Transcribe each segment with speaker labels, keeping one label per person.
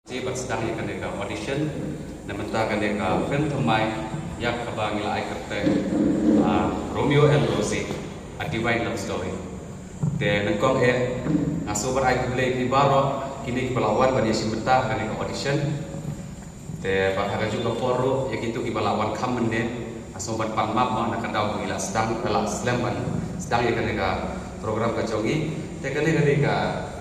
Speaker 1: Ji sedang ikan deka audition dan mentah deka film thumai yak kabang ila aikate Romeo and Rosie, A Divine Love Story. Te nengkong ngaso berai kebelai di baro kini kebalawan bani si mentah deka audition. Te pada juga poru yak itu kebalawan kamene aso ban panmap ma nak daw ila sedang ila slam sedang ikan deka program kajongi te kene deka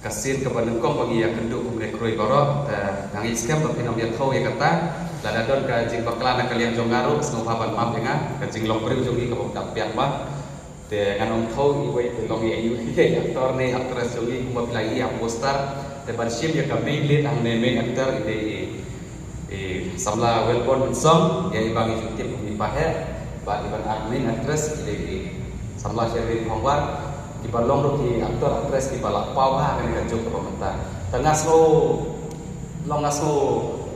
Speaker 1: kasin kepada kong bagi yang kenduk kemudian kroi borok nang iskam tapi nom dia tahu ya kata lada don ka jing bakla nak kalian jongaru semua papan map ya ka jing long beri jongi ke bok pian ba te kan om tahu iwe long ayu ye aktor ni aktris jongi kuma pilai ya poster te barshim ya ka main ang main actor ide samla welborn song ya ibang jutip ni pahe ba iban admin aktris ide samla sherin hongwar di balong ruki aktor aktris di balak pawah kan kajuk ke pemerintah tengah long ngaso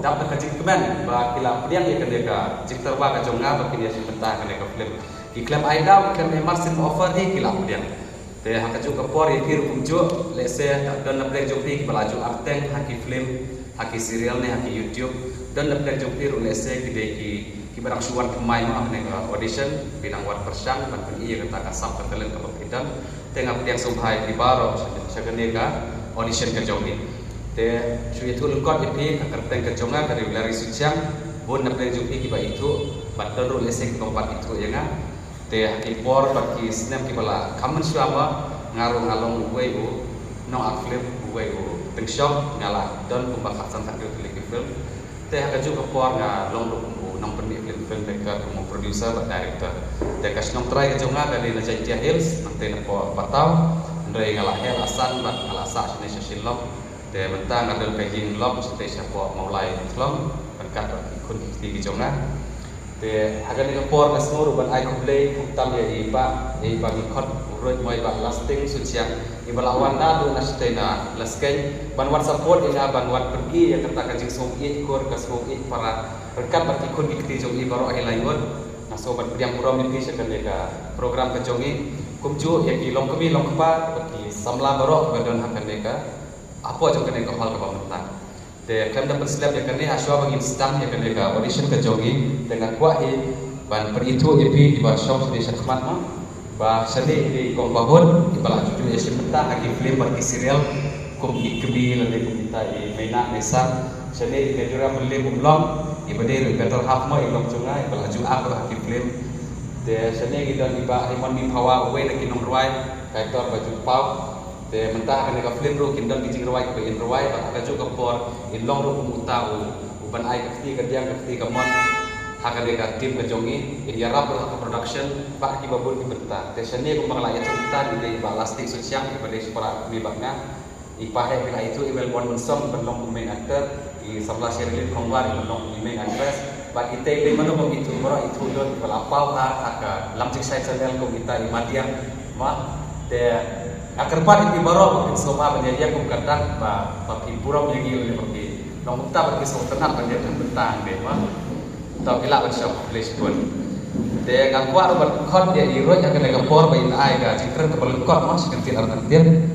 Speaker 1: dapat kajik kemen ba kila priang ya kan deka jik terba ka jonga ba kini si mentah kan deka film ki klaim aida klaim marsin offer hi kila priang te ha kajuk ke por ya kir kumjo lese dan leplek jokti ki balaju arteng haki film haki serial ni haki youtube dan leplek jokti lese ki deki ki barang suwan pemain mah nega audition binang wat persang ban pen iya kata kasap ka kalen ka pekidan tengah yang subhai di baro saganega audition ke jongi te suye tu lukot ipi ka kerteng ke jonga ka lari suciang bon na play jupi ki ba itu badro lese ki tempat itu ya nga te haki por baki snem ki bala kamen suama ngarung along uwe u no aflip uwe u tengshop ngala don pembakar santak ki film te haka juga por nga long nong perni film mereka como producer dan director. Dekas nong try kejonga dari Najaitia Hills nanti nepo patau ndai ngalahel asan bat alasa sini silom de mentang ada Beijing lom sete siapa mulai klom berkat ikun di kejonga de agar ni por kasmur ban ai komplei hutam ya iba ngikot urut moi ba lasting suciang ibalawan na do na stena lasken ban wat support ina ban wat pergi yang kata kajing song it kor kasmuk it para berkat berikut di jongi baru akhir laingon naso berdiam puram ini sekan deka program kejongi kumju yang di long kemi long kepa bagi samla baru badon akan deka apa jong kene hal ke pemerintah de kan dapat slap ya kene aswa bagi instan ya kene deka audition kejongi dengan kuahi ban per itu epi di workshop di Syekmat mah bah seni di Kombahun di bala cucu ya sementah lagi film bagi serial kum ikbi lele kum kita mena nesa seni di jura beli kumlong ibadai betul hak mo ilong sungai belaju aku haki film de seni kita iba imon di hawa we nak kinong ruai kaitor baju pau de mentah kan ka film ru kindon di ruai ke in ruai ba ka juga por ilong ru kumutau uban ai kafti kerja kafti kamon hak de ka tim kejongi ya rap ka production pak ki babun ki benta de seni ku mangla ya cerita di balastik sosial ibadai separa mibakna ipahe bila itu email bon mensong benong pemain aktor di sebelah Sherlyn Kongwar benong pemain aktris bak ite di mana kong itu mora itu don pelapau haka lamcik saya channel kong kita imadian ma de akerpan itu baru kong sofa penjadian kong kadang ba pakai buram yang gil seperti nong kita bagi sotenan penjadian bentang de ma tau kila bersyok place pun de ngakwa obat kon dia iroj akan ngapor bain ai ga cikren kebelengkot mas kentir artian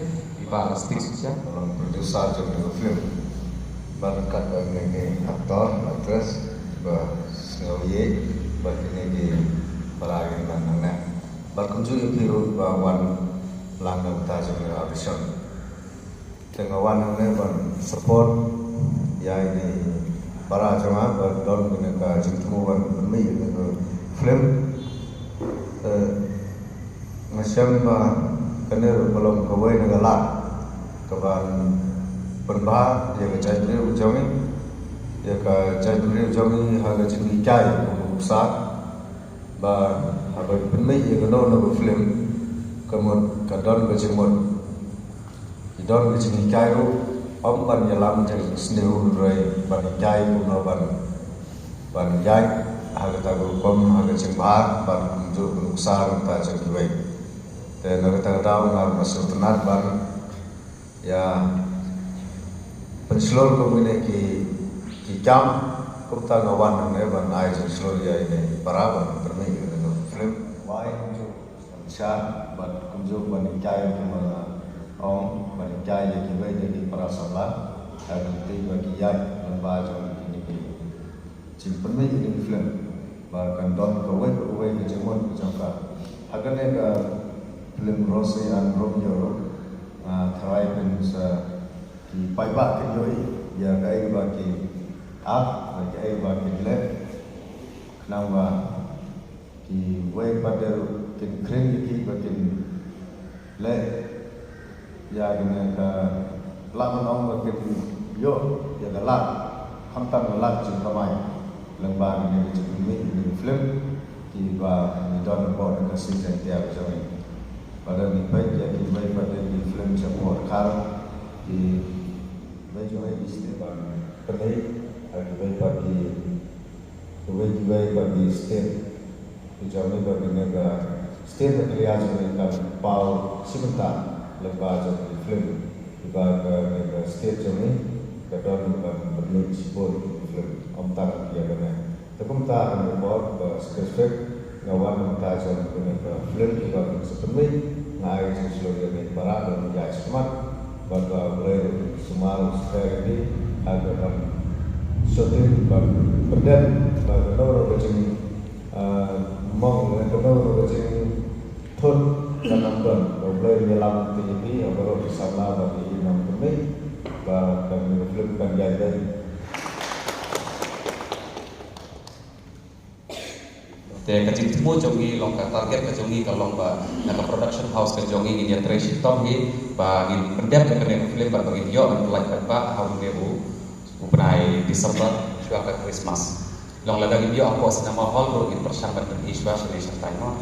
Speaker 1: plastik saja
Speaker 2: orang produser juga film berkat bagi aktor aktris senoye bagi ini pelari mana berkunjung biru bawan langgar utara juga audition tengah wan ini support ya ini para jemaah berdon dengan jemputan bermi dengan film macam kena belum kawai negara kawan berbah ya ke jadi ujangi ya ke jadi ujangi harga jenis kai besar ba apa penmei ya ke dalam film kemudian kadang berjemur idon jenis kai ru ban ya lam jadi snehu rai ban kai pun ban jai harga tabu kom harga jembah ban untuk besar tak jadi dan kita tahu ngar masuk tenar ban ya penselur komuniti jam kita ngawan ne ban ai penselur ya ini para bermain dengan film wai kunjung syar ban kunjung ban jai kuma ong ban jai ya kibai jadi para sabla nanti bagi yang lembaga ini simpan ini film bahkan don kawai ke jemon ke jangka agar ke film Rose and Romeo terai pun di paiba ke yoi ya kai bagi bagi bagi le kenapa di way pada keren ini bagi le ya dengan laman orang bagi yo ya galat hantam galat jumpa mai lembaga ini ini film di don port ke season tiap jam ini pada ni baik ya di baik pada di film semua kar di baik juga di setiap kedai ada baik bagi state di jam ini bagi negara state negara juga pau sebentar lembaga di film di negara state jam ini kadang perlu disebut film omtar dia kena terkumtar report spesifik ngawan omtar jam negara film juga sepenuhnya ngai sesuatu yang barat dan menjadi smart bagi boleh semua sekali ini agar syuting berdan bagi orang kecil mong dan orang kecil thun dan nonton boleh menyelam TV agar bersama bagi enam pemain dan film kan jadi
Speaker 1: te kacing temu jongi long ka target ka jongi ka long ba na ka production house ka jongi ni dia treshi tom hi ba in pendep ka ne film ba bagi yo an like ba haun de bu upnai December shua ka Christmas long la dagi yo apa sinema hall ro in persambat di iswa sini serta no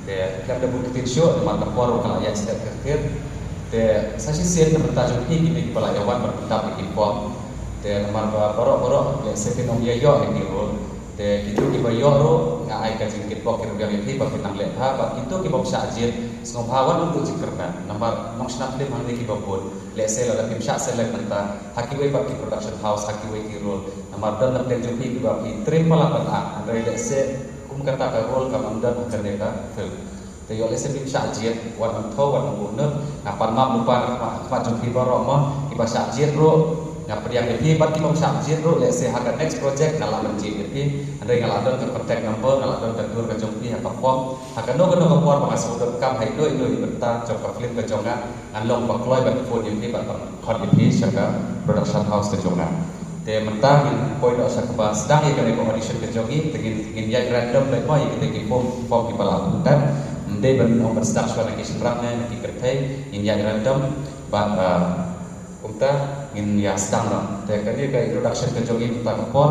Speaker 1: te klap de bu kitin show ma ka poro kala ya step ke te sasi sen ka bertajuk hi ni pala yawan bertap di form te nomor ba boro le setin om ya yo ni ro te itu ki bayo ro ngai ka jingkit pok ki rubiang ini ba pinang le tha ba itu ki bok sajir sngom hawan untuk jikerna nomor nong snap film hang ki bokun le se la film sha se le menta hakiwe ba ki production house hakiwe ki role nomor dan le jupi ki ba ki trim pala ban a andre le se kum kata ka role ka mamdan hakane ka film te yo le se film sajir wan tho wan bunner ngapan ma lupa ma jupi ba ro ma ki ba sajir ro ngapa yang lebih berarti mau samjir ro le se haga next project ngala menjir lebih andai ngala don ke contact number ngala don ke tur ke jompi ha perform haga no ke perform bang so kam hai do ini berta jok film ke jonga ngalong pak kloy ban phone ini ban khot ini saka production house ke jonga te mentah in point asa ke bas sedang ya ke audition ke jongi tegin ya random le mai kita ki form ki pala dan ndai ban nomor sedang suara ki sebraknya ki kertai in ya random ban kita ingin ya sedang dong. Jadi kayak introduction ke jogi kita kepon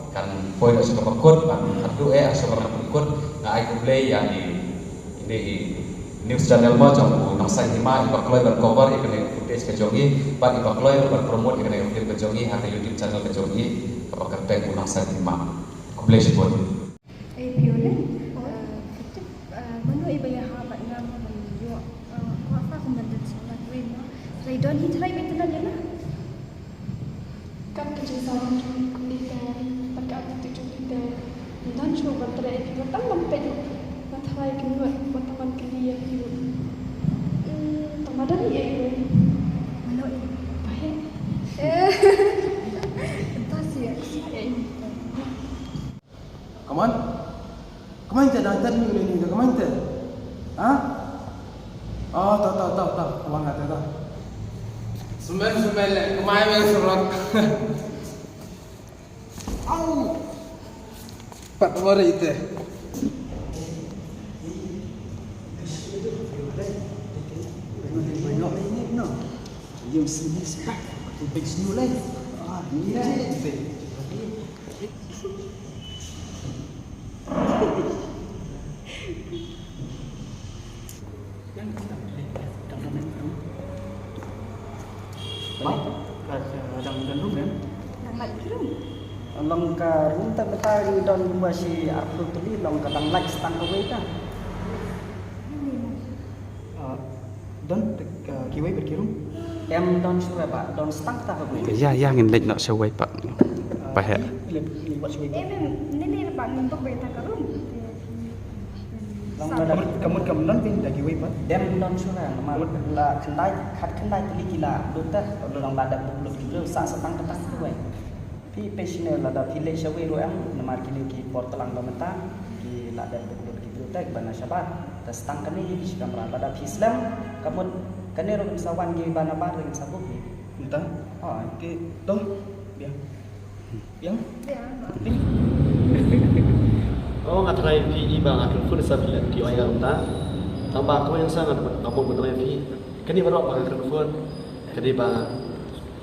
Speaker 1: kan poin asal kepekut kan satu asal warna kepekut nggak aku play ya ini news channel mau jom nang sai hima ibak loy bercover ikene footage ke jogi pan ibak loy berpromote ikene film ke jogi hati YouTube channel ke jogi apa kertek nang sai hima aku play sebut
Speaker 3: pione mano iba ya ha ba ngam yo ko apa kemendan salat we no Raidon hitrai betulan ya lah
Speaker 4: kan kejutan kita pakai apa tujuh kita dan coba terai kita tangan peju matrai keluar teman kini ya hiu tamadani ya hiu
Speaker 3: mano
Speaker 4: baik
Speaker 3: entah sih ya ini
Speaker 5: Kaman te dantar ni ni kaman te ha oh tahu kawan kata tahu
Speaker 6: Sumel kemai yang serot.
Speaker 5: au pat wara itu banyak ini no yang sini sepak untuk sini lagi ini aja
Speaker 7: dan room kan?
Speaker 3: yang like room
Speaker 7: Long ka room tak betari don buasi aku tuli long kadang like stang away kan? Don kiwai berkirum? Em don suwe pak don stang tak away.
Speaker 1: ya ngin lek nak sewai pak pa he
Speaker 7: Libat suwe.
Speaker 3: ini lepas ngintuk beta ke room
Speaker 7: Long pada
Speaker 5: Kamu non pin dah kiwai pat.
Speaker 7: dem don surang nama la kendai teli kila dokter long lada bulu kilo setang tetang tuai. Pi passionate lada village away roang nama kini ki portalang dometa ki lada bulu kilo tek bana syabat. Tas tang kani di kamera lada Islam kamu kani ro sawan ki bana bar dengan sabuk ni.
Speaker 5: Entah.
Speaker 7: Oh,
Speaker 5: Ke toh. Biar. Yang.
Speaker 3: Ya,
Speaker 8: Oh, ngatrai PE bang akan pun sabilan di ayam ta. Tambah kau yang sangat kamu betul PE. Kini baru bang akan pun. Kini bang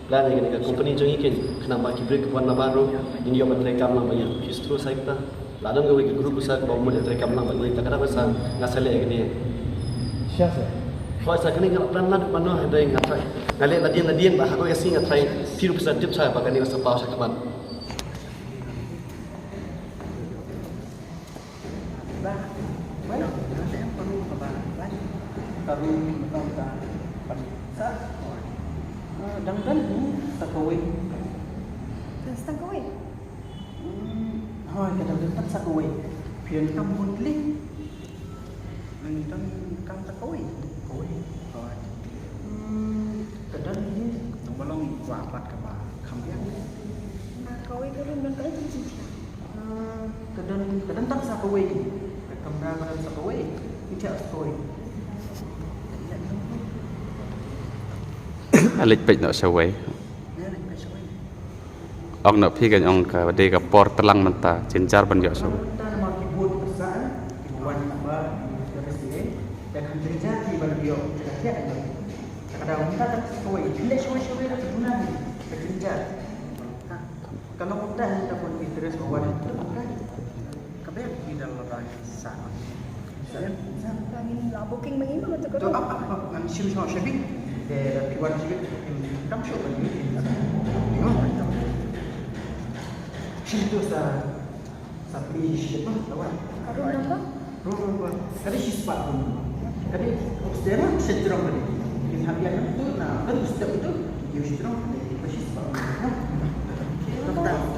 Speaker 8: plan yang dengan company jeng ikin kenapa kibrik warna baru ini yang mereka lang banyak justru saya kita ladang gawe grup besar bawa model mereka lang banyak tak ada besar ngasale gini.
Speaker 5: Siapa?
Speaker 8: Kalau saya kini kalau plan ladang mana ada yang ngatrai ngalih ladian bah aku kasih ngatrai tiru besar tip saya pakai ni sepau saya kawan.
Speaker 7: Bueno, nanti yang perlu apa lagi? Baru kita sa. Dan ni sakawai.
Speaker 3: setengah kau
Speaker 7: Hoi, kadang-kadang sakawai. Pian kamu lik. Nanti kamu sakawai. Koi. Hoi. Kadang ni belum wapat ke bah kambian.
Speaker 3: kau itu belum kau itu sih.
Speaker 7: Kadang tak sakawai. Kamera kadang sakawai. Tidak sakawai.
Speaker 1: Alik pek nak sawai.
Speaker 7: Ni ada sakawai.
Speaker 1: Ong nak pi kan ong ka de ka por telang menta cincar ban yo sawai.
Speaker 7: Kita nama keyboard besar, keyboard tambah dari sini dan hampir jadi beliau kerja ada. Kadang kita tak sesuai, tidak sesuai dengan kegunaan kerja. Kalau kita hendak pun interest bahwa itu kan, kabel di dalam orang sana. Saya
Speaker 3: Angin lah booking mengimu betul
Speaker 7: tu
Speaker 3: kau.
Speaker 7: apa kan sim sama syabi dari keyboard syabi yang show bagi ini. Situ sa please apa lawan.
Speaker 3: Kau nama?
Speaker 7: Rumah kali siswa pun. Kali observa sedang tadi. Ini habian itu nah kan setiap itu dia sedang tadi siswa. Tentang apa?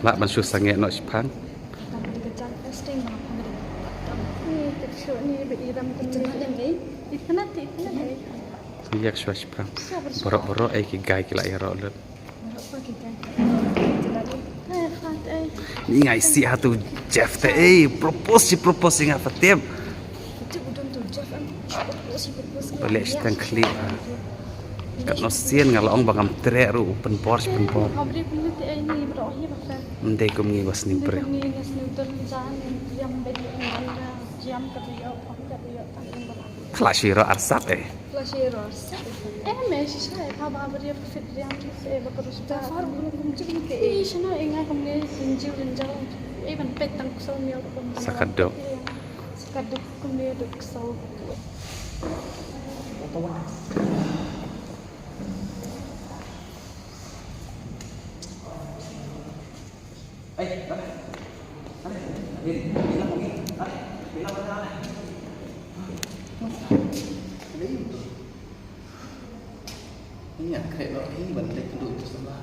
Speaker 1: Mak ban susah ngek nak sipang. Yak susah sipang. Borok-borok ai ki gai ki la ya ro. Ni ngai si hatu Jeff te propose ngah Fatim. Boleh setang klip. Kat no sien ngala ong bangam tre ru open Porsche. Ndai kum ngi was ni bre. Klashiro arsap Sakadok.
Speaker 5: Ini kereta ini bantai kedua itu sebelah.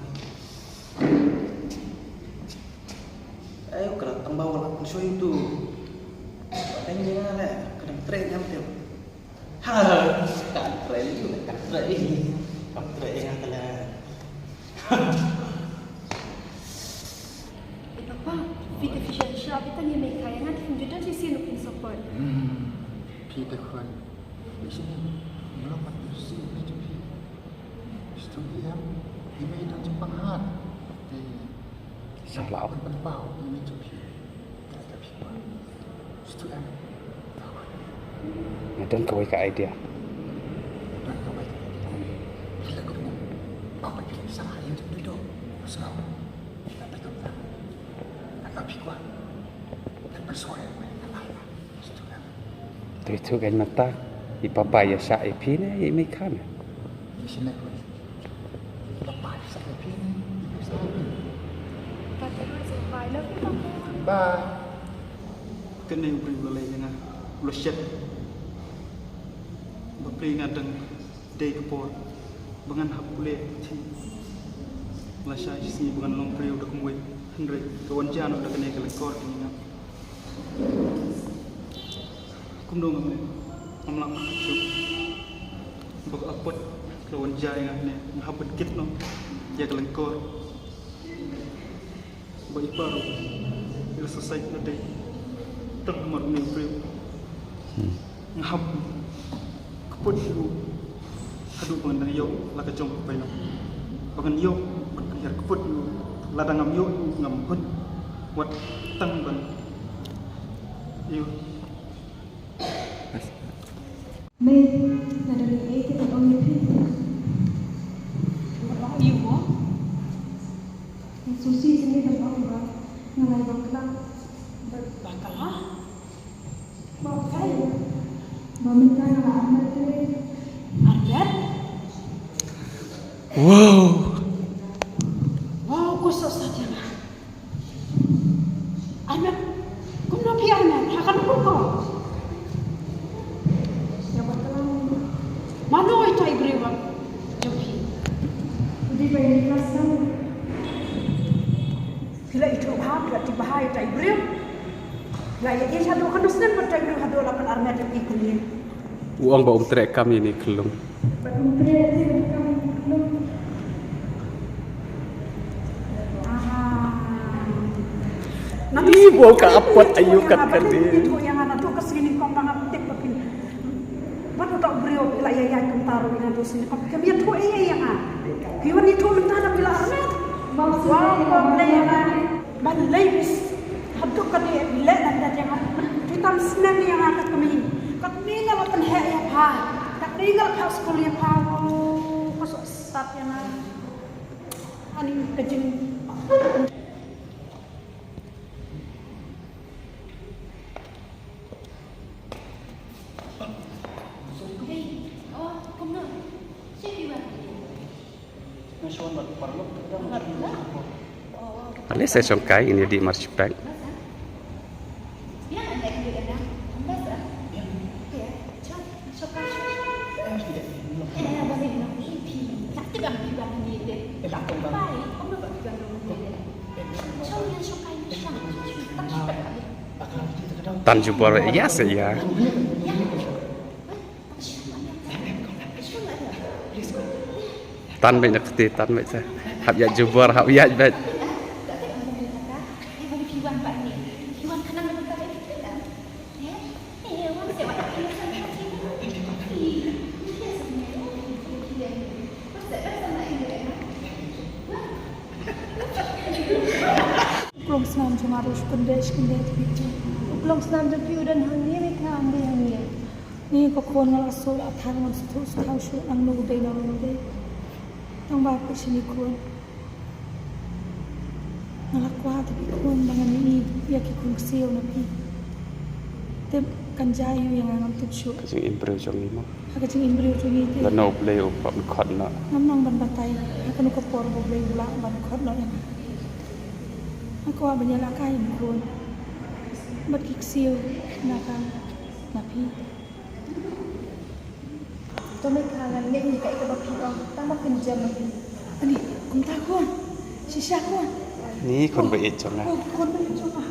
Speaker 5: Ayo kereta tambah wala pensoi itu. Tanya lah, kadang tren yang tiap. Ha, kan tren itu kan tren ini. Kan tren yang telah.
Speaker 3: Papa, kita fisher shop kita ni mereka yang ada funjudan sisi looking support.
Speaker 9: Peter Kwan. Di sini melapat si itu. Studi yang ini dan Jepang hat.
Speaker 1: Salah.
Speaker 9: Berbau ini tu. Tapi studi yang
Speaker 1: dan kawai ka idea.
Speaker 9: dan kawai. Kita kena apa yang salah yang duduk. Sebab kita tak tahu. Tapi kuat. Dan bersuara studi yang
Speaker 1: Tu kan mata ipapaya sa ipina mai kan.
Speaker 9: di sini. Lepas saya pilih.
Speaker 3: Kata dia survive lah pun.
Speaker 9: Bye.
Speaker 5: Kena beri boleh jangan loset. Beri ngadeng day kepor. Bangan hap boleh ti. Lasha isi bangan long beri udah kumui. Henry kawan jano udah kena kelekor ini ngap. Kumdong ngamne. Amlang cuk. Bak apot kawan jaya ngapne. Ngap bedkit no. Ya kelekor. Bagi paru. Bila selesai nanti termar ni beri. Ngap. Keput dulu. Aduh pengen yuk lah kecong apa yang. Pengen yuk berkeliar keput dulu. Ladang ngam yuk ngam put. Buat tang ban. Yuk.
Speaker 3: May, nadali ay kita ang nipin. Iyo mo? Ang susi sini dapat ba? Ngalay bakla. Bakla? Bakla? Meminta nga amat tuloy. Amat?
Speaker 1: Wow.
Speaker 3: Wow, gusto saja na. Anak, kung napiyanan, hakan ko ko. Mano ito ay briwang joki. Hindi ba yung kelas naman? Bila ito bahag, bila bahag ito ay briw. Bila yung isa doon kanusnan, ba't ay briw hado lapan armet yung ikunin.
Speaker 1: Uang ba trek kami ni kelung.
Speaker 3: Ba't umtrek sila kami kulong?
Speaker 1: Ibu ka apot ayu kat kadi.
Speaker 3: Itu yang anak tu kesini kau pangatik pakin. Baru tak beriau bila ia yang taruh ina tu sini. Kami tu ia yang ah. Kiwan itu mentara bila armet. Wah, boleh yang ah. Balai bis. Haduk kadi bila nanda jangan. Kita senang yang akan kami. Kami kalau penhek yang pa. Kami kalau kau sekolah yang pa. Kosok sat yang ah. Ani kejeng.
Speaker 1: Ale saya songkai ini di Marchbank. Tan jubor ya saya. Tan banyak ti tan macam. Hab ya jubor hab ya bet.
Speaker 3: Uklong senam cuma harus kendes itu. Uklong senam jadi udah hangi mereka hangi. Ni kok ngal asal athang ngal setus kau syu ang nu dei nang nu dei. Tang ba ko sini kun. Ngalakwa tapi kun bangan ni ya ki kun siu na pi. Te kanjayu yang ngam tu syu.
Speaker 1: Kasing improve jong ni mo.
Speaker 3: Haka jing imbrio tu ni te.
Speaker 1: Lano play up khot na.
Speaker 3: Nam nang ban batai. Haka nu ko por bo blei bula ban khot na. Aku abang nyala kain kun.
Speaker 4: บัดกิกซิลนะคะนะพี่ตัวไม่คางันเล็กนี่กับบัดพี่ตั้งมาขึ้นจำมันอันนี้คุณตาคุณชิชาคุณ
Speaker 1: นี่คนไปเอ็ดจังนะ
Speaker 4: คนไปจงอ่ะ